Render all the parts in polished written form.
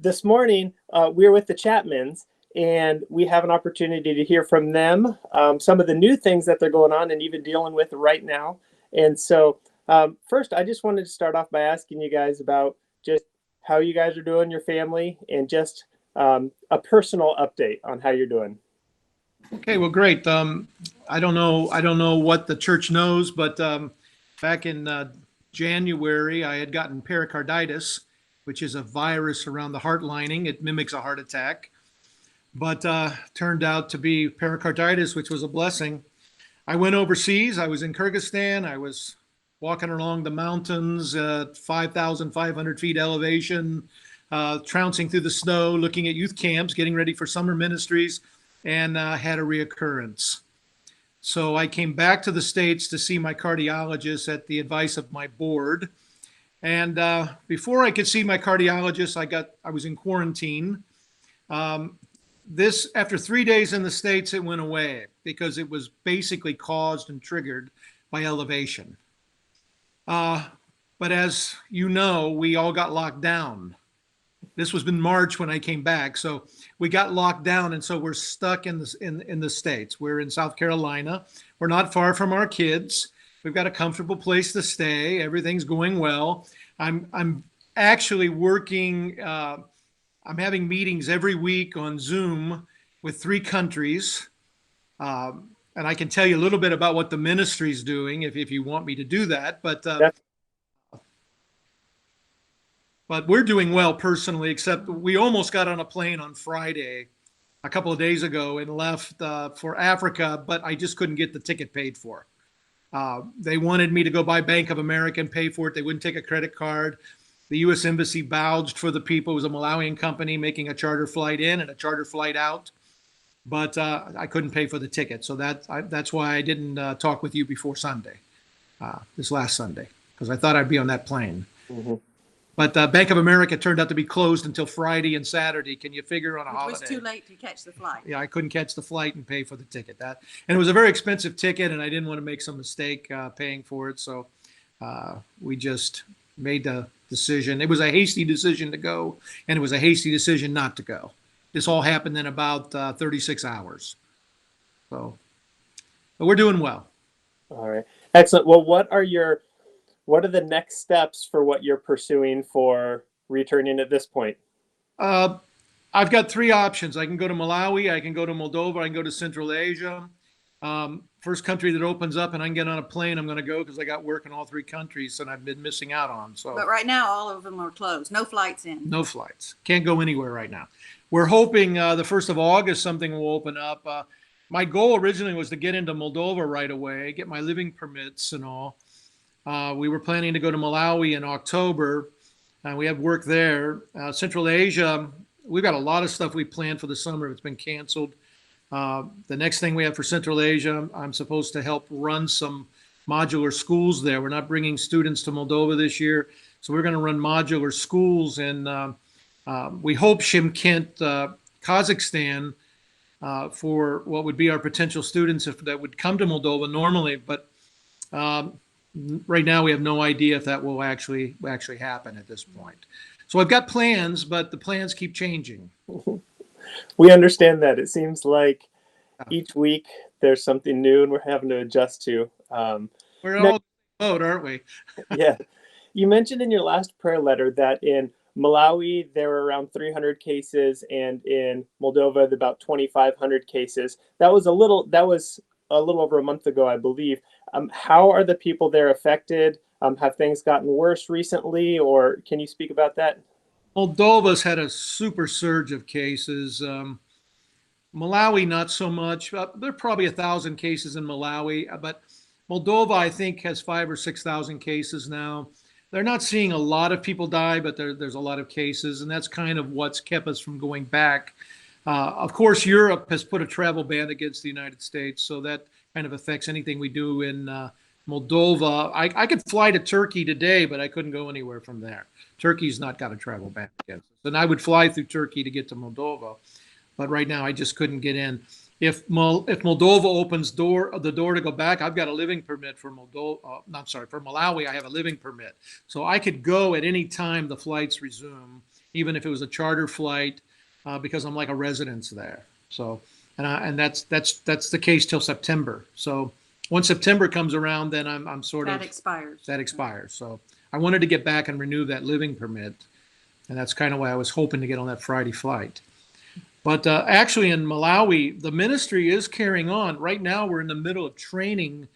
this morning we're with the Chapmans, and we have an opportunity to hear from them some of the new things that they're going on and even dealing with right now. And so, first, I just wanted to start off by asking you guys about just how you guys are doing, your family, and just a personal update on how you're doing. Okay, well, great. I don't know what the church knows, but back in January, I had gotten pericarditis, which is a virus around the heart lining. It mimics a heart attack, but turned out to be pericarditis, which was a blessing. I went overseas. I was in Kyrgyzstan. I was walking along the mountains at 5,500 feet elevation, trouncing through the snow, looking at youth camps, getting ready for summer ministries, and had a reoccurrence. So I came back to the States to see my cardiologist at the advice of my board. And before I could see my cardiologist, I was in quarantine. This after 3 days in the States, it went away because it was basically caused and triggered by elevation. But as you know, we all got locked down. This was in March when I came back, so we got locked down, and so we're stuck in the States. We're in South Carolina. We're not far from our kids. We've got a comfortable place to stay. Everything's going well. I'm actually working. I'm having meetings every week on Zoom with 3 countries, and I can tell you a little bit about what the ministry's doing if you want me to do that. But we're doing well personally, except we almost got on a plane on Friday a couple of days ago and left for Africa, but I just couldn't get the ticket paid for. They wanted me to go by Bank of America and pay for it. They wouldn't take a credit card. The U.S. Embassy vouched for the people. It was a Malawian company making a charter flight in and a charter flight out. But I couldn't pay for the ticket. So that's why I didn't talk with you before Sunday, this last Sunday, because I thought I'd be on that plane. Mm-hmm. But Bank of America turned out to be closed until Friday and Saturday. Can you figure on a holiday? It was too late to catch the flight. Yeah, I couldn't catch the flight and pay for the ticket. And it was a very expensive ticket, and I didn't want to make some mistake paying for it. So we just made the decision. It was a hasty decision to go, and it was a hasty decision not to go. This all happened in about 36 hours. So, but we're doing well. All right, excellent. Well, what are the next steps for what you're pursuing for returning at this point? I've got 3 options. I can go to Malawi, I can go to Moldova, I can go to Central Asia. First country that opens up and I can get on a plane, I'm going to go because I got work in all 3 countries and I've been missing out on. So, but right now, all of them are closed. No flights in. No flights. Can't go anywhere right now. We're hoping the 1st of August something will open up. My goal originally was to get into Moldova right away, get my living permits and all. We were planning to go to Malawi in October, and we have work there. Central Asia, we've got a lot of stuff we planned for the summer. It's been canceled. The next thing we have for Central Asia, I'm supposed to help run some modular schools there. We're not bringing students to Moldova this year, so we're going to run modular schools in, we hope, Shymkent, Kazakhstan, for what would be our potential students that would come to Moldova normally, but right now we have no idea if that will actually happen at this point. So I've got plans, but the plans keep changing. We understand that. It seems like each week there's something new and we're having to adjust to. We're all in the boat, aren't we? Yeah. You mentioned in your last prayer letter that in Malawi there were around 300 cases and in Moldova about 2,500 cases. That was a little over a month ago, I believe. How are the people there affected? Have things gotten worse recently, or can you speak about that? Moldova's had a super surge of cases. Malawi, not so much. There are probably 1,000 cases in Malawi, but Moldova, I think, has 5,000 or 6,000 cases now. They're not seeing a lot of people die, but there's a lot of cases, and that's kind of what's kept us from going back. Of course, Europe has put a travel ban against the United States, so that kind of affects anything we do in Moldova. I could fly to Turkey today, but I couldn't go anywhere from there. Turkey's not got a travel ban against us. And I would fly through Turkey to get to Moldova, but right now I just couldn't get in. If Moldova opens the door to go back, I've got a living permit for for Malawi. I have a living permit, so I could go at any time the flights resume. even if it was a charter flight, because I'm like a resident there. So, and that's the case till September. So once September comes around, then I'm sort That of expires. that expires. So I wanted to get back and renew that living permit, and that's kind of why I was hoping to get on that Friday flight. But actually, in Malawi, the ministry is carrying on. Right now, we're in the middle of training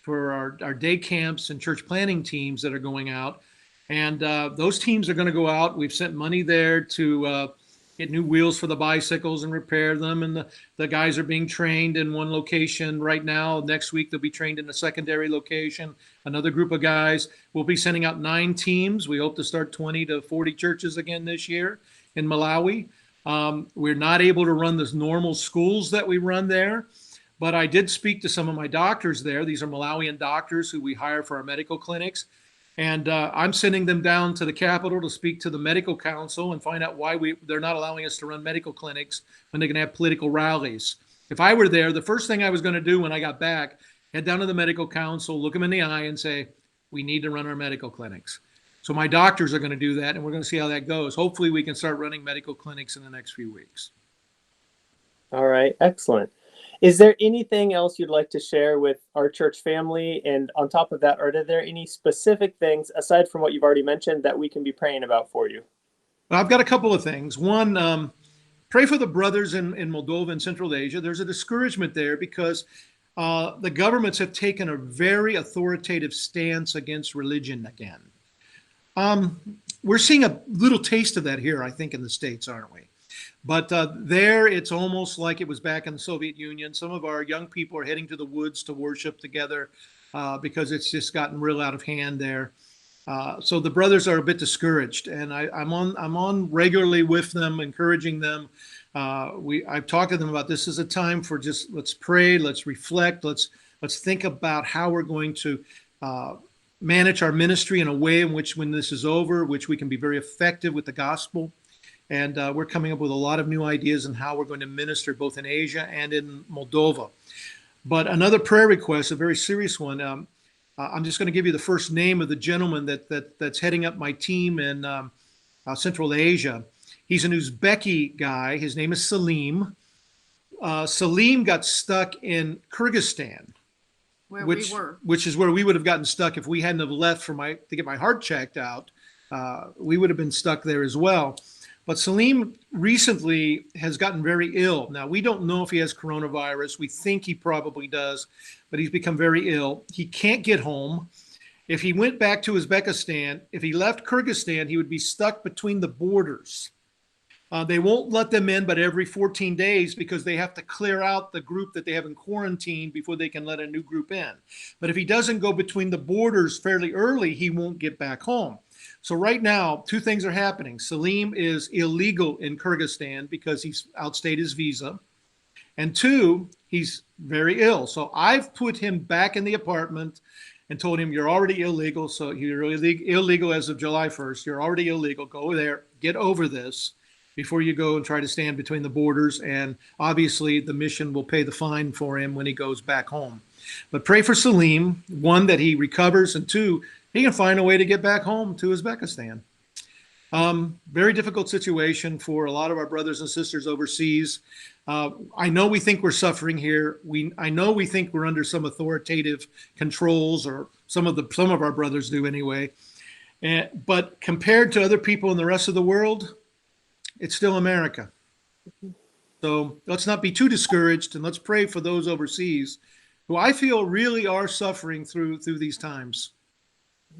for our day camps and church planning teams that are going out. And those teams are going to go out. We've sent money there to get new wheels for the bicycles and repair them. And the guys are being trained in one location right now. Next week, they'll be trained in a secondary location. Another group of guys. We'll be sending out 9 teams. We hope to start 20 to 40 churches again this year in Malawi. We're not able to run the normal schools that we run there, but I did speak to some of my doctors there. These are Malawian doctors who we hire for our medical clinics. And I'm sending them down to the capital to speak to the medical council and find out why they're not allowing us to run medical clinics when they're going to have political rallies. If I were there, the first thing I was going to do when I got back, head down to the medical council, look them in the eye and say, we need to run our medical clinics. So my doctors are going to do that, and we're going to see how that goes. Hopefully we can start running medical clinics in the next few weeks. All right, excellent. Is there anything else you'd like to share with our church family? And on top of that, are there any specific things, aside from what you've already mentioned, that we can be praying about for you? Well, I've got a couple of things. One, pray for the brothers in Moldova and Central Asia. There's a discouragement there because the governments have taken a very authoritative stance against religion again. We're seeing a little taste of that here, I think, in the States, aren't we? But there, it's almost like it was back in the Soviet Union. Some of our young people are heading to the woods to worship together because it's just gotten real out of hand there. So the brothers are a bit discouraged, and I'm on regularly with them, encouraging them. I've talked to them about this is a time for just let's pray, let's reflect, let's think about how we're going to manage our ministry in a way in which, when this is over, which we can be very effective with the gospel. And we're coming up with a lot of new ideas on how we're going to minister both in Asia and in Moldova. But another prayer request, a very serious one. I'm just going to give you the first name of the gentleman that's heading up my team in Central Asia. He's an Uzbeki guy. His name is Salim. Salim got stuck in Kyrgyzstan. Which is where we would have gotten stuck if we hadn't have left to get my heart checked out. We would have been stuck there as well. But Salim recently has gotten very ill. Now, we don't know if he has coronavirus. We think he probably does, but he's become very ill. He can't get home. If he went back to Uzbekistan, if he left Kyrgyzstan, he would be stuck between the borders. They won't let them in but every 14 days because they have to clear out the group that they have in quarantine before they can let a new group in. But if he doesn't go between the borders fairly early, he won't get back home. So right now, 2 things are happening. Salim is illegal in Kyrgyzstan because he's outstayed his visa. And 2, he's very ill. So I've put him back in the apartment and told him, you're already illegal. So you're illegal as of July 1st. You're already illegal. Go there, get over this before you go and try to stand between the borders. And obviously the mission will pay the fine for him when he goes back home. But pray for Salim, 1, that he recovers, and 2, he can find a way to get back home to Uzbekistan. Very difficult situation for a lot of our brothers and sisters overseas. I know we think we're suffering here. I know we think we're under some authoritative controls, or some of our brothers do anyway. But compared to other people in the rest of the world, it's still America. So let's not be too discouraged, and let's pray for those overseas who I feel really are suffering through these times.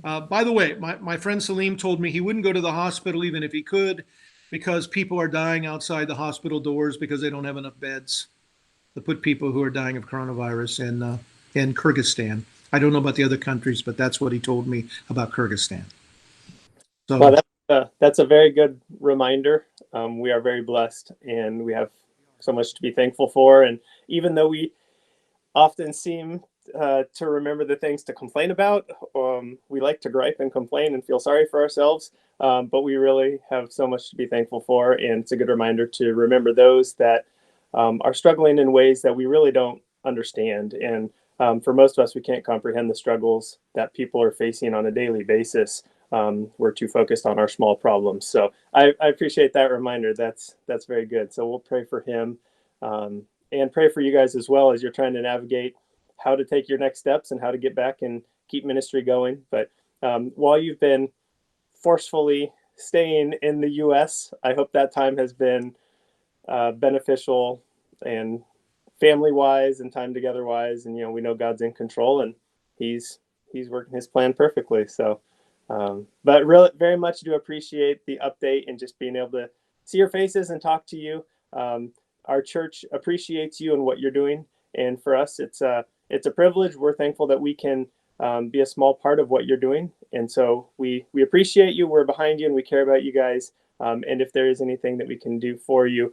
By the way, my friend Salim told me he wouldn't go to the hospital even if he could, because people are dying outside the hospital doors because they don't have enough beds to put people who are dying of coronavirus in Kyrgyzstan. I don't know about the other countries, but that's what he told me about Kyrgyzstan. So, well, that's a very good reminder. We are very blessed, and we have so much to be thankful for. And even though we often seem to remember the things to complain about, we like to gripe and complain and feel sorry for ourselves, but we really have so much to be thankful for. And it's a good reminder to remember those that are struggling in ways that we really don't understand. And for most of us, we can't comprehend the struggles that people are facing on a daily basis we're too focused on our small problems. So I appreciate that reminder. That's very good. So we'll pray for him, and pray for you guys as well as you're trying to navigate how to take your next steps and how to get back and keep ministry going. But while you've been forcefully staying in the U.S., I hope that time has been beneficial and family-wise and time together-wise. And we know God's in control and He's working His plan perfectly. So, but really, very much do appreciate the update and just being able to see your faces and talk to you. Our church appreciates you and what you're doing, and for us, it's a privilege. We're thankful that we can be a small part of what you're doing. And so we appreciate you. We're behind you and we care about you guys. And if there is anything that we can do for you,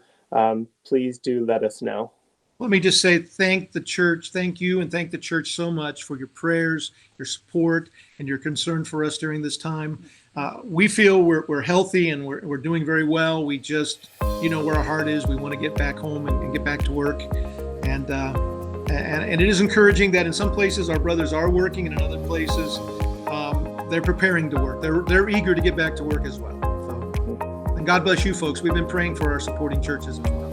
please do let us know. Let me just say thank the church, thank you, and thank the church so much for your prayers, your support, and your concern for us during this time. We feel we're healthy and we're doing very well. We just, where our heart is. We want to get back home and get back to work. And it is encouraging that in some places our brothers are working, and in other places they're preparing to work. They're eager to get back to work as well. So, and God bless you folks. We've been praying for our supporting churches as well.